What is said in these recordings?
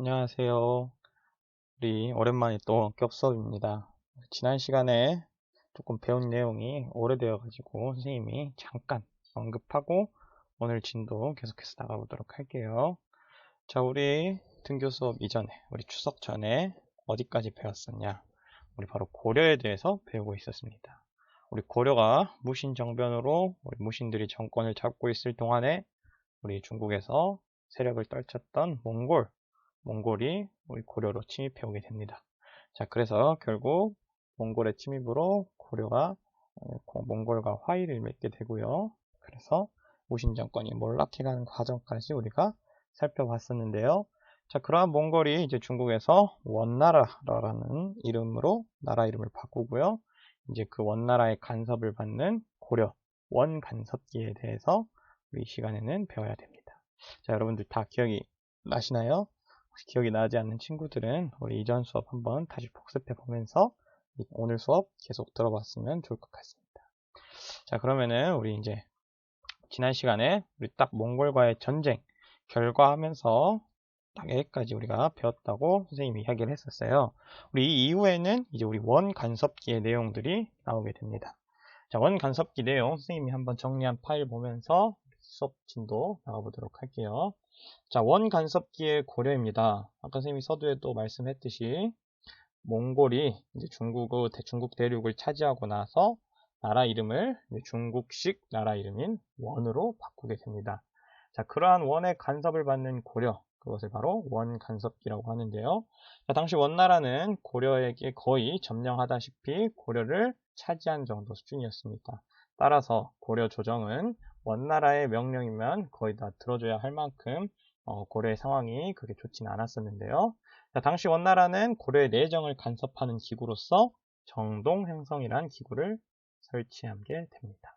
안녕하세요. 우리 오랜만에 또 원격 수업입니다. 지난 시간에 조금 배운 내용이 오래되어 가지고 선생님이 잠깐 언급하고 오늘 진도 계속해서 나가보도록 할게요. 자, 우리 등교 수업 이전에, 우리 추석 전에 어디까지 배웠었냐? 우리 바로 고려에 대해서 배우고 있었습니다. 우리 고려가 무신정변으로 우리 무신들이 정권을 잡고 있을 동안에 우리 중국에서 세력을 떨쳤던 몽골이 우리 고려로 침입해 오게 됩니다. 자, 그래서 결국 몽골의 침입으로 고려가 몽골과 화의를 맺게 되고요. 그래서 무신 정권이 몰락해가는 과정까지 우리가 살펴봤었는데요. 자, 그러한 몽골이 이제 중국에서 원나라라는 이름으로 나라 이름을 바꾸고요. 이제 그 원나라의 간섭을 받는 고려 원간섭기에 대해서 우리 이 시간에는 배워야 됩니다. 자, 여러분들 다 기억이 나시나요? 혹시 기억이 나지 않는 친구들은 우리 이전 수업 한번 다시 복습해 보면서 오늘 수업 계속 들어봤으면 좋을 것 같습니다. 자, 그러면은 우리 이제 지난 시간에 우리 딱 몽골과의 전쟁 결과하면서 딱 여기까지 우리가 배웠다고 선생님이 이야기를 했었어요. 우리 이 이후에는 이제 우리 원간섭기의 내용들이 나오게 됩니다. 자, 원간섭기 내용 선생님이 한번 정리한 파일 보면서 수업 진도 나가보도록 할게요. 자, 원간섭기의 고려입니다. 아까 선생님이 서두에도 말씀했듯이 몽골이 이제 중국 대륙을 차지하고 나서 나라 이름을 중국식 나라 이름인 원으로 바꾸게 됩니다. 자, 그러한 원의 간섭을 받는 고려, 그것을 바로 원간섭기라고 하는데요. 자, 당시 원나라는 고려에게 거의 점령하다시피 고려를 차지한 정도 수준이었습니다. 따라서 고려 조정은 원나라의 명령이면 거의 다 들어줘야 할 만큼 고려의 상황이 그렇게 좋지는 않았었는데요. 자, 당시 원나라는 고려의 내정을 간섭하는 기구로서 정동행성이란 기구를 설치하게 됩니다.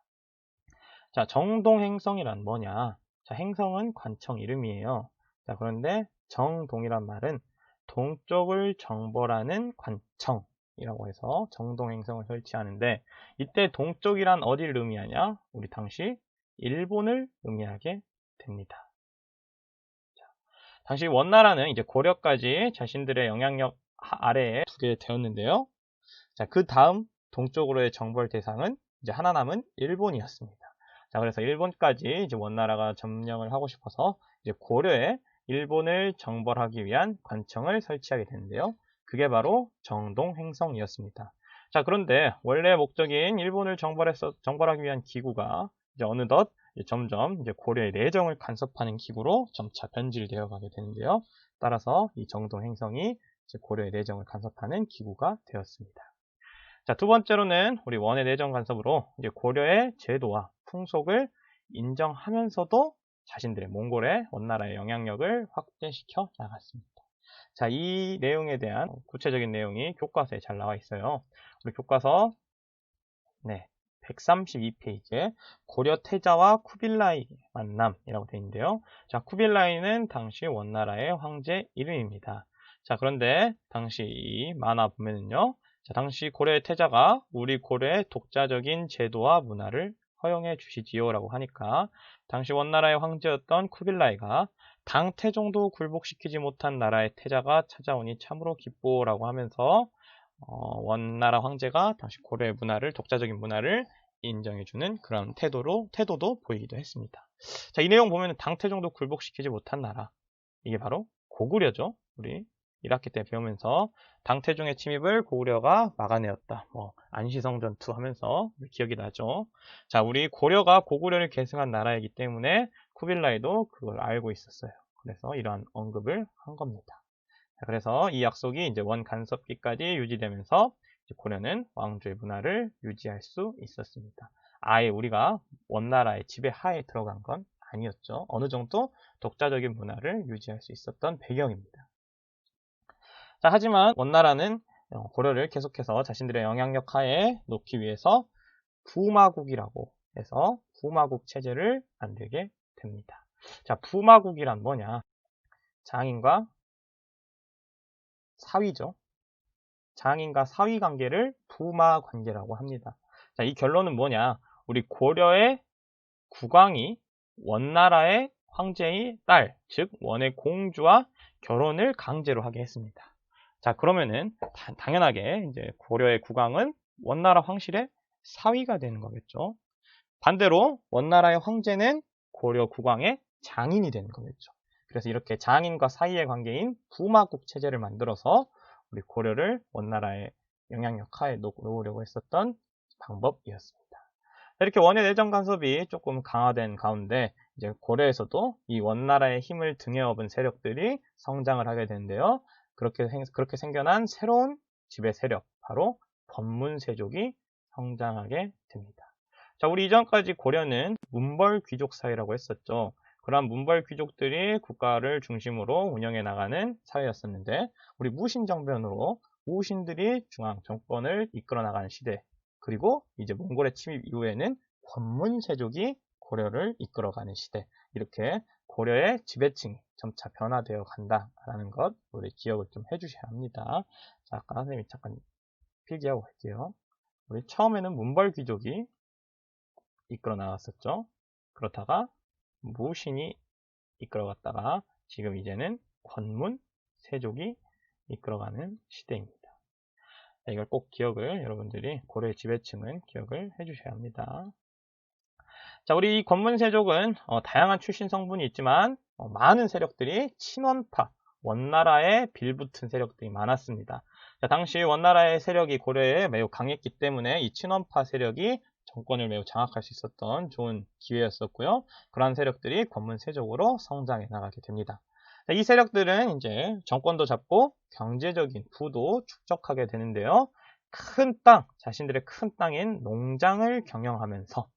자, 정동행성이란 뭐냐? 자, 행성은 관청 이름이에요. 자, 그런데 정동이란 말은 동쪽을 정벌하는 관청이라고 해서 정동행성을 설치하는데 이때 동쪽이란 어디를 의미하냐? 우리 당시 일본을 의미하게 됩니다. 당시 원나라는 이제 고려까지 자신들의 영향력 아래에 두게 되었는데요. 자, 그 다음 동쪽으로의 정벌 대상은 이제 하나 남은 일본이었습니다. 자, 그래서 일본까지 이제 원나라가 점령을 하고 싶어서 이제 고려에 일본을 정벌하기 위한 관청을 설치하게 되는데요. 그게 바로 정동행성이었습니다. 자, 그런데 원래 목적인 일본을 정벌하기 위한 기구가 이제 어느덧 점점 이제 고려의 내정을 간섭하는 기구로 점차 변질되어 가게 되는데요. 따라서 이 정동행성이 이제 고려의 내정을 간섭하는 기구가 되었습니다. 자, 두 번째로는 우리 원의 내정 간섭으로 이제 고려의 제도와 풍속을 인정하면서도 자신들의 몽골의 원나라의 영향력을 확대시켜 나갔습니다. 자, 이 내용에 대한 구체적인 내용이 교과서에 잘 나와 있어요. 우리 교과서 132페이지에 고려 태자와 쿠빌라이 만남이라고 되어 있는데요. 자, 쿠빌라이는 당시 원나라의 황제 이름입니다. 자, 그런데 당시 이 만화 보면은요. 자, 당시 고려의 태자가 우리 고려의 독자적인 제도와 문화를 허용해 주시지요 라고 하니까 당시 원나라의 황제였던 쿠빌라이가 당 태종도 굴복시키지 못한 나라의 태자가 찾아오니 참으로 기뻐라고 하면서 원나라 황제가 당시 고려의 문화를, 독자적인 문화를 인정해주는 그런 태도도 보이기도 했습니다. 자, 이 내용 보면 당태종도 굴복시키지 못한 나라. 이게 바로 고구려죠. 우리 1학기 때 배우면서 당태종의 침입을 고구려가 막아내었다. 안시성 전투 하면서 기억이 나죠. 자, 우리 고려가 고구려를 계승한 나라이기 때문에 쿠빌라이도 그걸 알고 있었어요. 그래서 이러한 언급을 한 겁니다. 그래서 이 약속이 이제 원간섭기까지 유지되면서 고려는 왕조의 문화를 유지할 수 있었습니다. 아예 우리가 원나라의 지배하에 들어간 건 아니었죠. 어느 정도 독자적인 문화를 유지할 수 있었던 배경입니다. 자, 하지만 원나라는 고려를 계속해서 자신들의 영향력 하에 놓기 위해서 부마국이라고 해서 부마국 체제를 만들게 됩니다. 자, 부마국이란 뭐냐? 장인과 사위죠. 장인과 사위 관계를 부마 관계라고 합니다. 자, 이 결론은 뭐냐? 우리 고려의 국왕이 원나라의 황제의 딸, 즉 원의 공주와 결혼을 강제로 하게 했습니다. 자, 그러면은 당연하게 이제 고려의 국왕은 원나라 황실의 사위가 되는 거겠죠. 반대로 원나라의 황제는 고려 국왕의 장인이 되는 거겠죠. 그래서 이렇게 장인과 사이의 관계인 부마국 체제를 만들어서 우리 고려를 원나라의 영향력 하에 놓으려고 했었던 방법이었습니다. 이렇게 원의 내정 간섭이 조금 강화된 가운데 이제 고려에서도 이 원나라의 힘을 등에 업은 세력들이 성장을 하게 되는데요. 그렇게 생겨난 새로운 지배 세력, 바로 권문세족이 성장하게 됩니다. 자, 우리 이전까지 고려는 문벌 귀족 사회라고 했었죠. 그러한 문벌 귀족들이 국가를 중심으로 운영해 나가는 사회였었는데, 우리 무신정변으로 무신들이 중앙 정권을 이끌어 나가는 시대, 그리고 이제 몽골의 침입 이후에는 권문세족이 고려를 이끌어가는 시대, 이렇게 고려의 지배층이 점차 변화되어 간다라는 것 우리 기억을 좀 해주셔야 합니다. 자, 아까 선생님이 잠깐 필기하고 갈게요. 우리 처음에는 문벌 귀족이 이끌어 나왔었죠. 그렇다가 무신이 이끌어갔다가 지금 이제는 권문세족이 이끌어가는 시대입니다. 이걸 꼭 기억을, 여러분들이 고려의 지배층은 기억을 해주셔야 합니다. 자, 우리 이 권문세족은 다양한 출신 성분이 있지만 많은 세력들이 친원파, 원나라에 빌붙은 세력들이 많았습니다. 자, 당시 원나라의 세력이 고려에 매우 강했기 때문에 이 친원파 세력이 정권을 매우 장악할 수 있었던 좋은 기회였었고요. 그러한 세력들이 권문세족으로 성장해 나가게 됩니다. 자, 이 세력들은 이제 정권도 잡고 경제적인 부도 축적하게 되는데요. 큰 땅, 자신들의 큰 땅인 농장을 경영하면서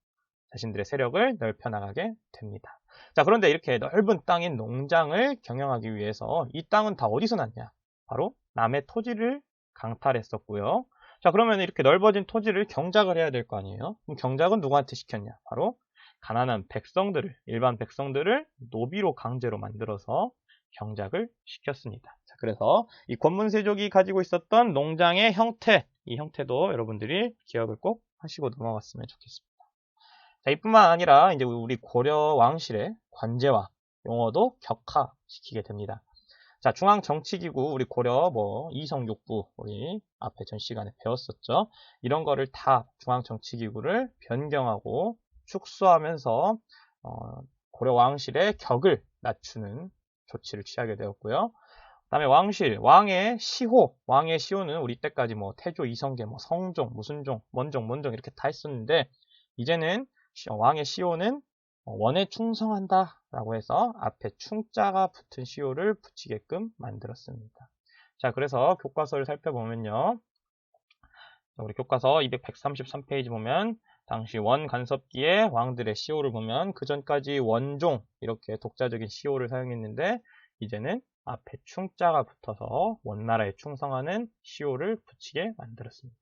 자신들의 세력을 넓혀나가게 됩니다. 자, 그런데 이렇게 넓은 땅인 농장을 경영하기 위해서 이 땅은 다 어디서 났냐? 바로 남의 토지를 강탈했었고요. 자, 그러면 이렇게 넓어진 토지를 경작을 해야 될 거 아니에요? 그럼 경작은 누구한테 시켰냐? 바로 가난한 백성들을, 일반 백성들을 노비로 강제로 만들어서 경작을 시켰습니다. 자, 그래서 이 권문세족이 가지고 있었던 농장의 형태, 이 형태도 여러분들이 기억을 꼭 하시고 넘어갔으면 좋겠습니다. 자, 이뿐만 아니라 이제 우리 고려 왕실의 관제와 용어도 격화시키게 됩니다. 자, 중앙정치기구 우리 고려 이성육부 우리 앞에 전 시간에 배웠었죠. 이런 거를 다 중앙정치기구를 변경하고 축소하면서 고려 왕실의 격을 낮추는 조치를 취하게 되었고요. 그 다음에 왕실, 왕의 시호, 왕의 시호는 우리 때까지 태조, 이성계, 성종, 무슨 종, 원종, 뭔종 이렇게 다 했었는데, 이제는 왕의 시호는 원에 충성한다 라고 해서 앞에 충자가 붙은 시호를 붙이게끔 만들었습니다. 자, 그래서 교과서를 살펴보면요. 우리 교과서 133페이지 보면 당시 원간섭기의 왕들의 시호를 보면 그 전까지 원종 이렇게 독자적인 시호를 사용했는데, 이제는 앞에 충자가 붙어서 원나라에 충성하는 시호를 붙이게 만들었습니다.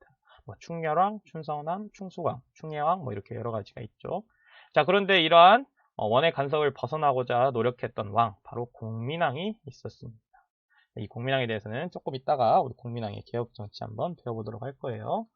충렬왕, 충성남, 충수광, 충예왕 이렇게 여러 가지가 있죠. 자, 그런데 이러한 원의 간섭을 벗어나고자 노력했던 왕, 바로 공민왕이 있었습니다. 이 공민왕에 대해서는 조금 이따가 우리 공민왕의 개혁정치 한번 배워보도록 할 거예요.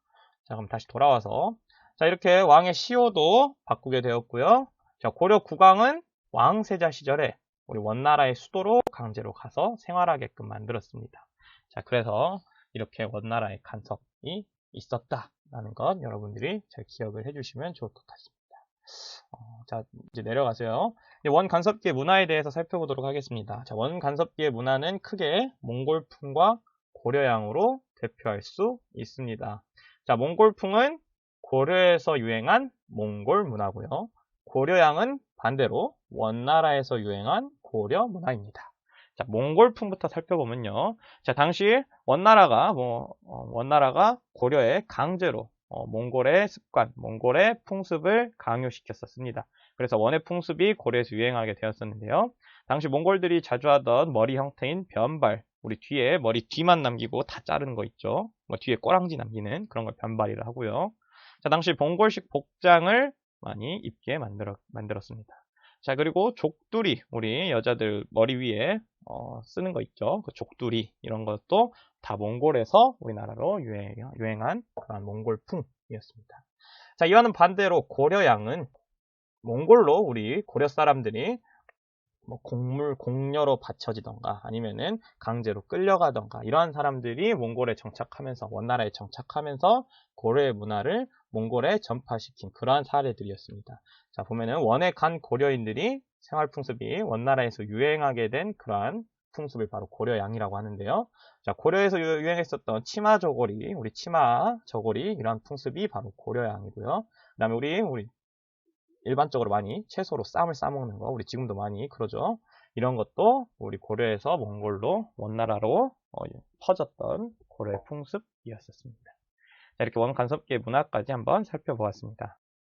자, 그럼 다시 돌아와서, 자, 이렇게 왕의 시호도 바꾸게 되었고요. 자, 고려 국왕은 왕세자 시절에 우리 원나라의 수도로 강제로 가서 생활하게끔 만들었습니다. 자, 그래서 이렇게 원나라의 간섭이 있었다라는 것 여러분들이 잘 기억을 해주시면 좋을 것 같습니다. 자, 이제 내려가세요. 원 간섭기의 문화에 대해서 살펴보도록 하겠습니다. 자, 원 간섭기의 문화는 크게 몽골풍과 고려양으로 대표할 수 있습니다. 자, 몽골풍은 고려에서 유행한 몽골 문화고요. 고려양은 반대로 원나라에서 유행한 고려 문화입니다. 자, 몽골풍부터 살펴보면요. 자, 당시 원나라가 고려에 강제로 몽골의 습관, 몽골의 풍습을 강요시켰었습니다. 그래서 원의 풍습이 고려에서 유행하게 되었었는데요. 당시 몽골들이 자주 하던 머리 형태인 변발, 우리 뒤에 머리 뒤만 남기고 다 자르는 거 있죠. 뒤에 꼬랑지 남기는 그런 걸 변발이라 하고요. 자, 당시 몽골식 복장을 많이 입게 만들었습니다. 자, 그리고 족두리, 우리 여자들 머리 위에 쓰는 거 있죠. 그 족두리 이런 것도 다 몽골에서 우리나라로 유행한 그런 몽골풍이었습니다. 자, 이와는 반대로 고려양은 몽골로 우리 고려 사람들이 뭐 공료로 바쳐지던가 아니면은 강제로 끌려가던가 이러한 사람들이 몽골에 정착하면서 원나라에 정착하면서 고려의 문화를 몽골에 전파시킨 그러한 사례들이었습니다. 자, 보면은 원에 간 고려인들이 생활 풍습이 원나라에서 유행하게 된 그러한 풍습을 바로 고려양이라고 하는데요. 자, 고려에서 유행했었던 치마 저고리, 우리 치마 저고리 이러한 풍습이 바로 고려양이고요. 그다음에 우리 일반적으로 많이 채소로 쌈을 싸먹는 거 우리 지금도 많이 그러죠. 이런 것도 우리 고려에서 몽골로 원나라로 퍼졌던 고려의 풍습이었었습니다. 자, 이렇게 원간섭기의 문화까지 한번 살펴보았습니다.